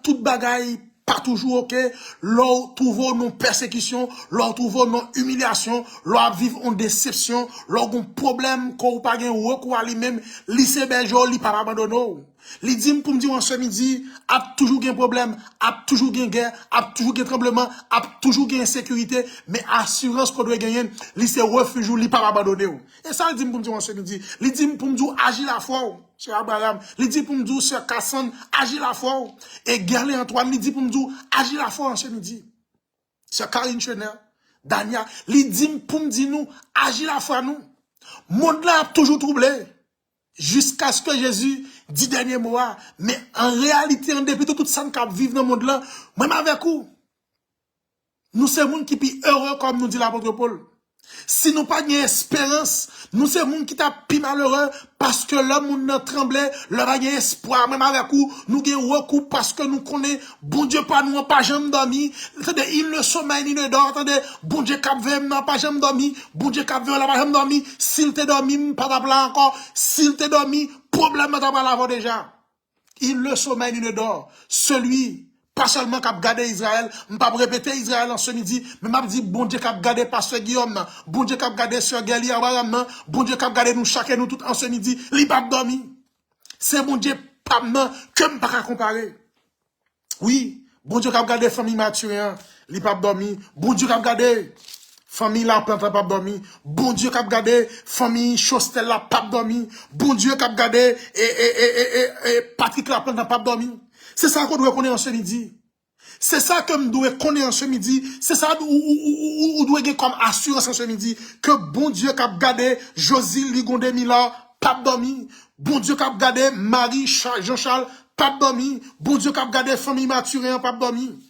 toute bagaille pas toujours ok. L'on trouve nos persécutions, l'on trouve nos humiliations, l'on vivre en déception, l'on a un problème qu'on pas gain recours à lui-même, lycée Belgeau, il pas abandonné. Il dit pour me dire en ce midi, a toujours un problème, a toujours une guerre, a toujours un tremblement, a toujours une insécurité, mais assurance qu'on doit gagner, il se refuge, il pas abandonné. Et ça, il dit pour me dire en ce midi, il dit pour me dire agir la foi, Sœur Abraham, il dit pour me dire Sœur Cassandre, agir la foi, et Gerlé Antoine, il dit pour me dire agir la foi en ce midi. Sœur Karine Chener, Dania, il dit pour me dire nous, agir la foi nous. Monde là a toujours troublé. Jusqu'à ce que Jésus dit dernier mot. Mais en réalité, en dépit de tout ça qui vivent dans le monde là, même avec vous, nous sommes gens qui sont heureux comme nous dit l'apôtre Paul. Si nous pas d'espérance, nous sommes gens qui sont plus malheureux parce que le monde tremblait, leur a espoir, même avec vous, nous avons recours parce que nous connaissons, bon Dieu pas nous, pas jamais dormi, il ne sommeille, il ne dort, attendez, bon Dieu cap veille, n'a pas jamais dormi, bon Dieu cap veille, n'a pas jamais dormi, s'il te dormi, pas d'appeler encore, s'il te dormi, problème t'as pas l'avoir déjà. Il ne sommeille, il ne dort. Celui pas seulement qui a gardé Israël, je ne vais pas répéter Israël en ce midi, mais je dis bon Dieu qui a gardé Pasteur Guillaume, bon Dieu qui a gardé Sœur Gerli Abraham, bon Dieu qui a gardé nous chacun nous tout en ce midi, il n'a pas dormi. C'est bon Dieu pas que je ne peux pas comparer. Oui, bon Dieu qui a gardé famille Mathurin, il n'a pas dormi. Bon Dieu qui a gardé Famille la plante pas dormi. Bon Dieu k'ap gade, famille Chostel la pas dormi. Bon Dieu k'ap gade, Patrick la plante pas dormi. C'est ça qu'on doit connaître en ce midi. C'est ça que nous devons connaître en ce midi. C'est ça où doit gagner comme assurance en ce midi. Que bon Dieu k'ap gade, Josil Ligonde Mila, pas dormi. Bon Dieu k'ap gade, Marie Jean-Charles, pas dormi. Bon Dieu k'ap gade, famille Mathurin, pas dormi.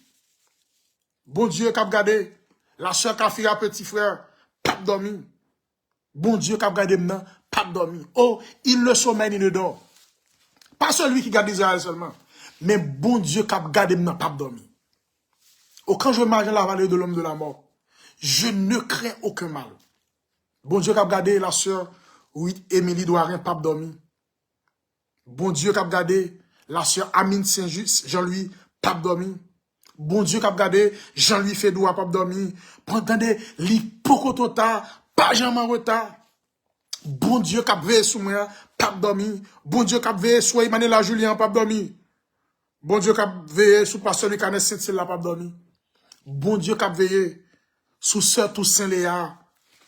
Bon Dieu k'ap gade, la soeur Kafira, petit frère, pas dormi. Bon Dieu k'ap gade maintenant, pas dormi. Oh, il le sommeil, il ne dort. Pas celui qui garde Israël seulement. Mais bon Dieu k'ap gade maintenant, pas dormi. Oh, quand je marche dans la vallée de l'homme de la mort, je ne crains aucun mal. Bon Dieu k'ap gade la soeur, oui, Émilie Douarin, pas dormi. Bon Dieu k'ap gade la soeur Amine Saint-Just, Jean-Louis, pas dormi. Bon Dieu k'ap gade Jean-Louis Fédoua, pas dormi. Pendant l'hypocotota, pas jamais en retard. Bon Dieu k'ap veillé sous moi, pas dormi. Bon Dieu k'ap veillé sous Emmanuel Julien, pas dormi. Bon Dieu k'ap veillé sous pasteur Nicanet Saint-Cile, pas dormi. Bon Dieu k'ap veillé sous sœur Toussaint Léa,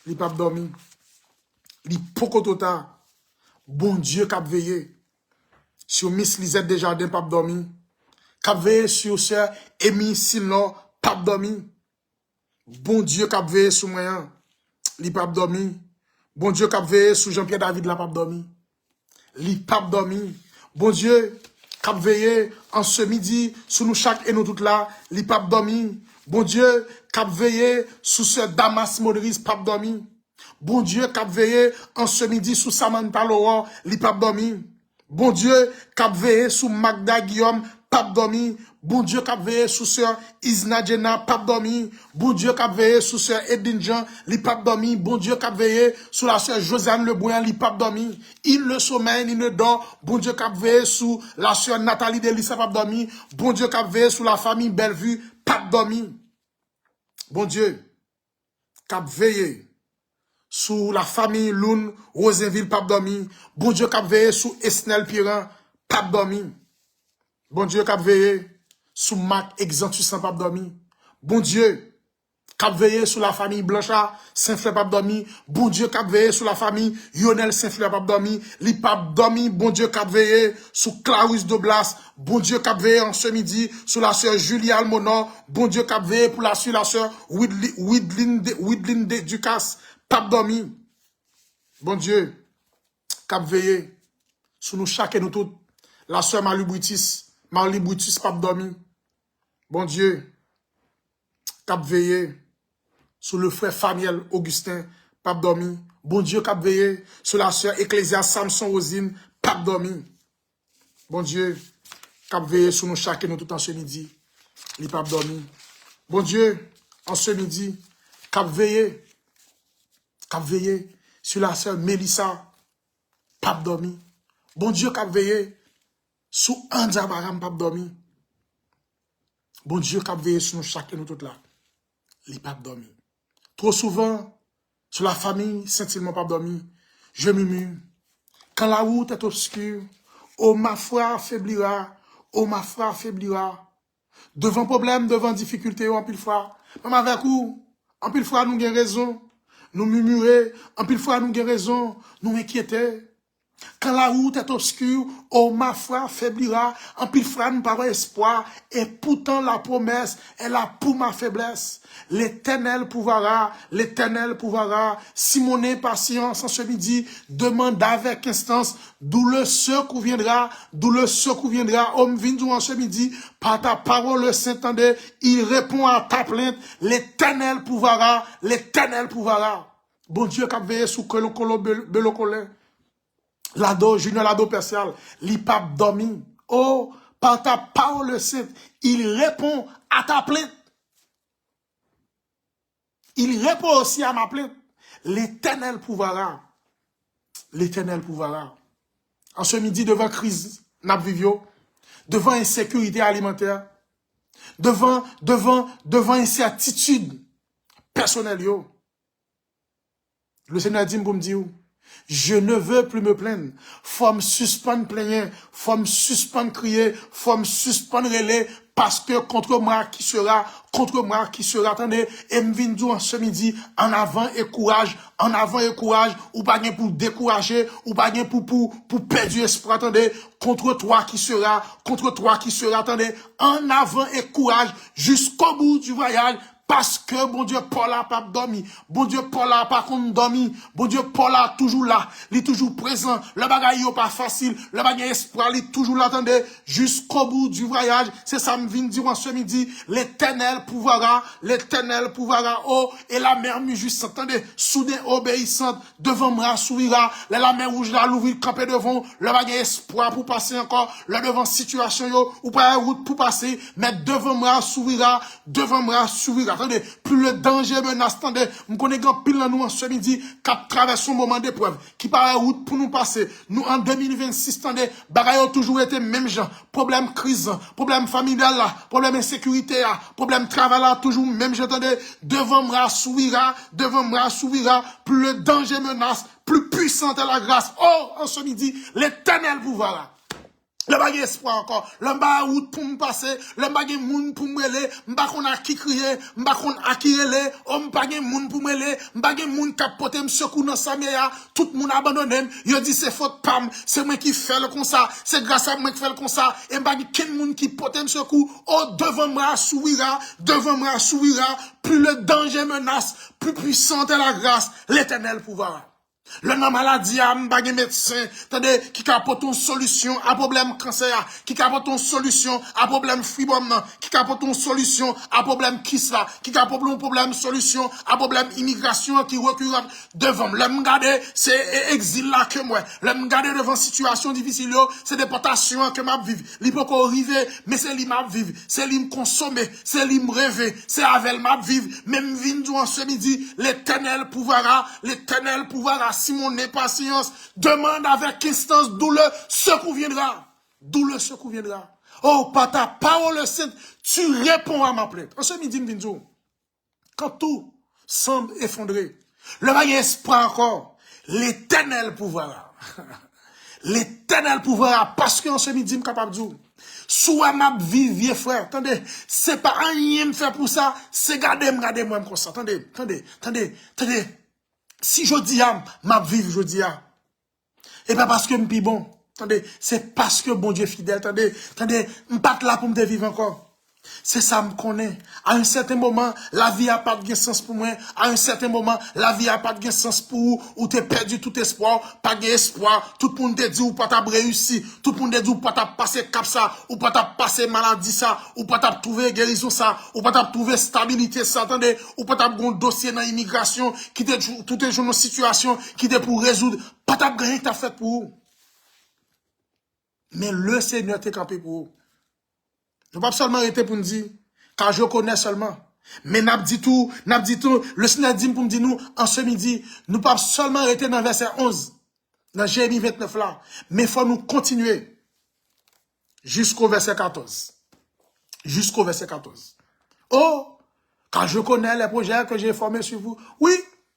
li pas dormi. L'hypocotota. Bon Dieu k'ap veillé sur Miss Lisette Desjardins, pas dormi. K'ap veillé sur sœur Amy Silno, pas dormi. Bon Dieu k'ap veillé sur moi, li pas dormi. Bon Dieu k'ap veillé sur Jean-Pierre David, la pas dormi. Li pas dormi. Bon Dieu k'ap veillé en ce midi sur nous chaque et nous toutes là, li pas dormi. Bon Dieu k'ap veillé sur sœur Damas Modris, pas dormi. Bon Dieu k'ap veillé en ce midi sur Samantha Laurent, li pas dormi. Bon Dieu k'ap veillé sur Magda Guillaume, pas dormi. Bon Dieu k'ap veillé sur sœur Isna Jenna, pas dormi. Bon Dieu k'ap veillé sur sœur Edine Jean, li pas dormi. Bon Dieu k'ap veillé sur la sœur Josiane Lebouyan, li pas dormi. Il le sommeil, il ne dort. Bon Dieu k'ap veillé sur la sœur Nathalie Delissa, pas dormi. Bon Dieu k'ap veillé sur la famille Bellevue, pas dormi. Bon Dieu k'ap veillé sous la famille Loun, Rosenville, pas dormi. Bon Dieu k'ap veillé sous Esnel Piran, pas dormi. Bon Dieu k'ap veillé sous Marc Exantus, pas dormi. Bon Dieu k'ap veillé sous la famille Blanchard, Saint-Fleur, pas dormi. Bon Dieu k'ap veillé sous la famille Yonel Saint-Fleur, pas dormi. Li pas dormi. Bon Dieu k'ap veillé sous Clarisse Doblas. Bon Dieu k'ap veillé en ce midi sous la sœur Julie Almonor. Bon Dieu k'ap veillé pour la sœur Widlin Ducasse, pas dormi. Bon Dieu k'ap veillé sous nous chaque et nous toutes. La sœur Marlie Brutus, pas dormi. Bon Dieu k'ap veillé sous le frère Faniel Augustin, pas dormi. Bon Dieu k'ap veillé sur la sœur Ecclésia Samson Rosine, pas dormi. Bon Dieu k'ap veillé sur nous chaque et nous tout en ce midi, li pas dormi. Bon Dieu, en ce midi, k'ap veillé sur la sœur Mélissa, pas dormi. Bon Dieu k'ap veillé sur Anja Baram, pas dormi. Bon Dieu k'ap veillé sur nous chaque et nous tout là, li pas dormi. Trop souvent, sur la famille, Saint-Ilmont pas dormi, je murmure. Quand la route est obscure, oh ma foi affaiblira, oh ma foi affaiblira. Devant problème, devant difficulté, en pile fois. Même avec vous, en pile fois nous avons raison. Nous murmurer, en pile fois nous avons raison. Nous inquiéter. Quand la route est obscure, oh ma foi affaiblira, en pile fois nous pas espoir, et pourtant la promesse est là pour ma faiblesse. L'Éternel pourvoira, si mon impatience en ce midi demande avec instance, d'où le secours viendra, homme vindou en ce midi, par ta parole Saint-Tendé, il répond à ta plainte, l'Éternel pourvoira. Bon Dieu qui a veillé sous Colo Belocolin. Lado, Junior Lado Persial, l'IPAP dormi. Oh, par ta parole sainte, il répond à ta plainte. Il répond aussi à ma plainte. L'Éternel pourvoira. En ce midi, devant crise, n'a vivio, devant insécurité alimentaire, devant incertitude personnelle, yo. Le Seigneur dit pour me dire, Je ne veux plus me plaindre. Faut me suspendre plaigner, faut me suspendre crier, faut me suspendre relais, parce que contre moi qui sera, attendez, et me vient dire ce midi, en avant et courage, ou pas bien pour décourager, ou pas bien pour perdre espoir, attendez, contre toi qui sera, attendez, en avant et courage, jusqu'au bout du voyage, parce que, bon Dieu, Paul a pas dormi. Bon Dieu, Paul a pas dormi. Bon Dieu, Paul a toujours là. Il est toujours présent. Le bagage n'est pas facile. Le bagage espoir, il est toujours là. Attendez, jusqu'au bout du voyage. C'est ça, me vient dire en ce midi. L'éternel pouvoira. Oh, et la mer juste, attendez, soudain obéissante. Devant moi, s'ouvrira. La mer rouge là, l'ouvrir, camper devant. Le bagage espoir pour passer encore. Le devant situation, yo, ou pas route pour passer. Mais devant moi, s'ouvrira. Attendez, plus le danger menace, attendez, nous connaissons pile dans nous en ce midi, qui traverse un moment d'épreuve, qui paraît route pour nous passer. Nous, en 2026, attendez, bagaille ont toujours été même gens. Problème crise, problème familial là, problème insécurité là, problème travail là, toujours même gens, attendez, devant moi s'ouvrira, plus le danger menace, plus puissante est la grâce. Oh, en ce midi, l'éternel pouvoir là. Le bagage espoir encore. Le bagage route pour me passer. Le bagage moun pour me mêler. M'ba kon a qui crier. M'ba kon a qui relé. Oh, m'bagage moun pour me mêler. M'bagage moun capoter m'secoue dans sa meya. Tout moun abandonné. Yo dit c'est faute pam. C'est moi qui fais le comme ça. C'est grâce à moi qui fais le comme ça. Et m'bagage ken moun qui pote m'secoue. Oh, devant moi s'ouvrira. Plus le danger menace. Plus puissante est la grâce. L'éternel pouvoir. Le nom maladie a m'bagé médecin, attendez, qui capote une solution à problème cancer, qui capote une solution à problème fibrome, qui capote une solution à problème kissa, qui capote un problème solution à problème immigration qui recule devant. Le m'gade, c'est exil là que moi. Le m'gade devant situation difficile, c'est déportation que m'a vivre. Li peut pas arriver, mais c'est li m'a vivre, c'est li me consommer, c'est li me rêver, c'est avec m'a vivre. Même vin en ce midi, l'éternel pouvoira. Si mon impatience demande avec instance d'où le secours viendra. Oh, par ta parole sainte, tu réponds à ma plainte. En ce midi, m'dinjou, quand tout semble effondré, le bagage espoir encore, l'éternel pouvoira. Parce qu'en ce midi, m'capable de dire, soit m'a vivier frère, attendez, c'est pas rien me faire pour ça, c'est garder moi comme ça. Attendez. Si je dis m'a vivre, je dis et pas parce que m'pi bon. Attendez, c'est parce que bon Dieu fidèle. Attendez, m'pas là pour me vivre encore. C'est ça me connaît. À un certain moment, la vie a pas de sens pour moi. À un certain moment, la vie a pas de sens pour vous. Ou t'es perdu tout espoir, pas d'espoir. Tout le monde te dit ou pas t'as réussi. Tout le monde te dit ou pas t'as passé cap ça, ou pas t'as passé maladie ça, ou pas t'as trouvé guérison ça, ou pas t'as trouvé stabilité ça. Attendez, ou pas t'as un dossier dans l'immigration qui te tout est une situation qui te pour résoudre. Pas t'as rien que t'as fait pour vous. Mais le Seigneur t'est campé pour vous. Je ne vais pas seulement arrêter pour nous dire, car je connais seulement. Mais n'a dit tout, le Seigneur dit pour me dire nous, en ce midi, nous ne pas seulement arrêter dans verset 11, dans Jérémie 29 là, mais il faut nous continuer jusqu'au verset 14. Oh, car je connais les projets que j'ai formés sur vous. Oui,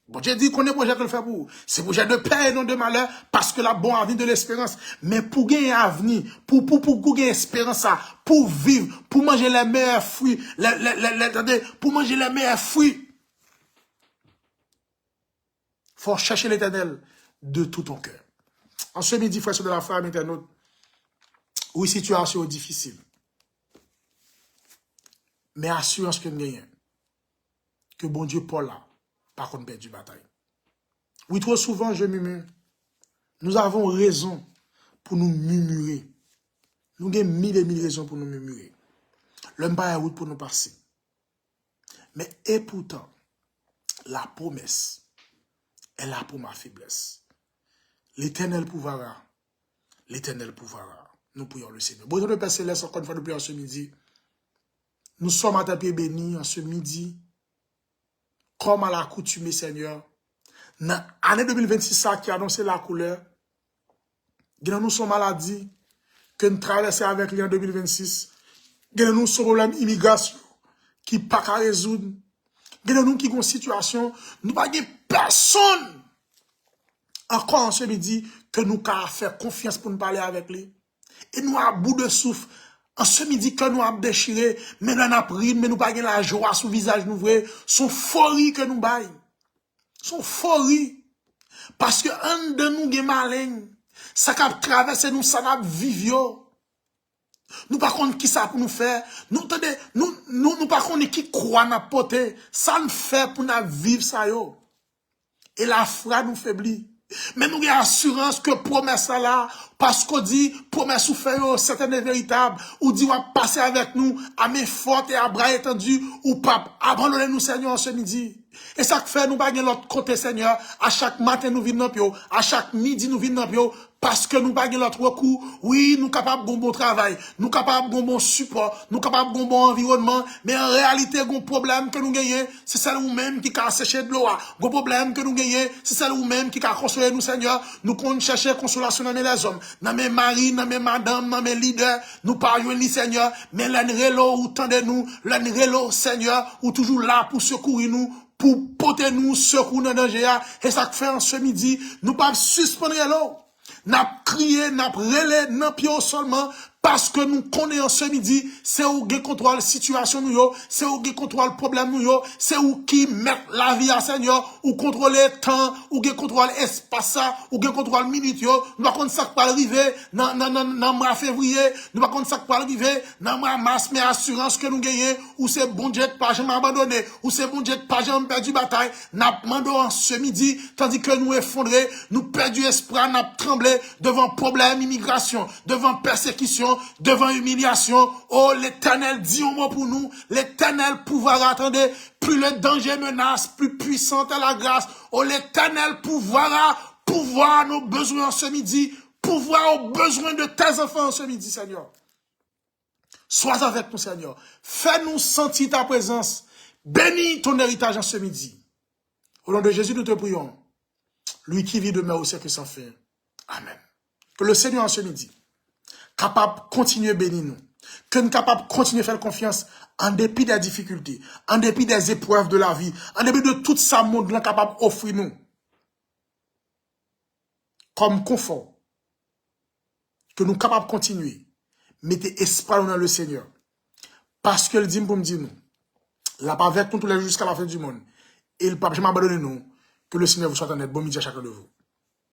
bon, j'ai dit qu'on est projet que le fait pour vous. C'est projet de paix et non de malheur, parce que la bonne avenir de l'espérance. Mais pour gagner un avenir, pour gagner espérance, pour vivre, pour manger les meilleurs fruits, pour manger les meilleurs fruits, faut chercher l'éternel de tout ton cœur. En ce midi, frère de la femme internaute, oui, situation difficile. Mais assurance que nous gagnons. Que bon Dieu, Paul là. Par contre, perdre du bataille. Oui, trop souvent, je murmure. Nous avons raison pour nous murmurer. Nous avons mille et mille raisons pour nous murmurer. L'homme pas route pour nous passer. Mais, et pourtant, la promesse est là pour ma faiblesse. L'éternel pouvoira. Nous prions le Seigneur. Bon, de Père Céleste, encore une fois, nous prions ce midi. Nous sommes à ta pied béni en ce midi. Comme à l'accoutumée, Seigneur, dans l'année 2026, ça qui a annoncé la couleur, nous sommes maladies que nous traversons avec lui en 2026, nous sommes problème immigration qui pas qu'à résoudre, nous qui ont une situation, nous pas personne encore en ce midi, que nous avons fait confiance pour nous parler avec lui. Et nous, à bout de souffle, en ce midi, que nous avons déchiré, mais nous avons pris, mais nous n'avons pas la joie sous le visage nous vrai, son folie que nous baillons. Son folie. Parce que un de nous est malin. Ça qui traverse nous, ça n'a vivre. Nous par contre qui ça pour nous faire. Nous par contre qui croit n'a porter. Ça nous fait pour nous vivre ça yo. Et la foi nous faiblit. Mais nous avons assurance que promesse là, parce qu'on dit, promesse ou fait, c'est un véritable, ou dit, on va passer avec nous, à main forte et à bras étendus, ou pas, abandonnez nous, Seigneur, ce midi. Et ça fait, nous baguons l'autre côté, Seigneur, à chaque matin, nous venons dans à chaque midi, nous venons dans parce que nous baguons l'autre recours, oui, nous capables de bon travail, nous capables de bon support, nous capables de bon environnement, mais en réalité, le problème que nous gagnons, c'est celle ou même qui a séché de l'eau. Le problème que nous gagnons, c'est celle ou même qui a consolé nous, Seigneur. Nous comptons chercher consolation dans les hommes, dans mes maris, dans mes madames, dans mes leaders, nous parlons ni Seigneur, mais l'enrelo ou tendez-nous, l'enrelo, Seigneur, ou toujours là pour secourir nous, pour porter nous secours dans le danger. Et ça fait en ce midi, nous pas suspendre l'eau. N'a crié, n'a relé, n'a pied seulement, parce que nous connaissons ce midi, c'est où qui contrôle la situation nous yo, c'est où qui contrôle le problème nous yo, c'est où qui met la vie à Seigneur, ou contrôler le temps, ou qui contrôle l'espace, ou qui contrôle la minute yo, nous pas contre ça qui va arriver, dans mois février, nous pas contre ça qui va arriver, dans mois mars, mais assurance que nous gagnons, ou c'est bon Dieu pas jamais abandonné, ou c'est bon Dieu pas jamais perdu bataille, n'a demandé en ce midi, tandis que nous effondrés, nous perdu espoir, n'a tremblé devant problème immigration, devant persécution, devant humiliation. Oh, l'Éternel dit un mot pour nous. L'Éternel pouvoir, attendez, plus le danger menace, plus puissante est la grâce. Oh, l'Éternel pouvoir nos besoins ce midi, pouvoir aux besoins de tes enfants ce midi, Seigneur. Sois avec nous, Seigneur. Fais-nous sentir ta présence. Bénis ton héritage en ce midi. Au nom de Jésus, nous te prions. Lui qui vit demain au siècle sans fin. Amen. Que le Seigneur en ce midi, capable de continuer à bénir nous, que nous capable de continuer à faire confiance en dépit des difficultés, en dépit des épreuves de la vie, en dépit de tout ça monde là capable d'offrir nous comme confort, que nous capable de continuer, mettez espoir dans le Seigneur, parce que le dit pour me dire nous, la pas avec nous tous les jours jusqu'à la fin du monde, et il ne peut jamais abandonner nous, que le Seigneur vous soit en aide. Bon midi à chacun de vous.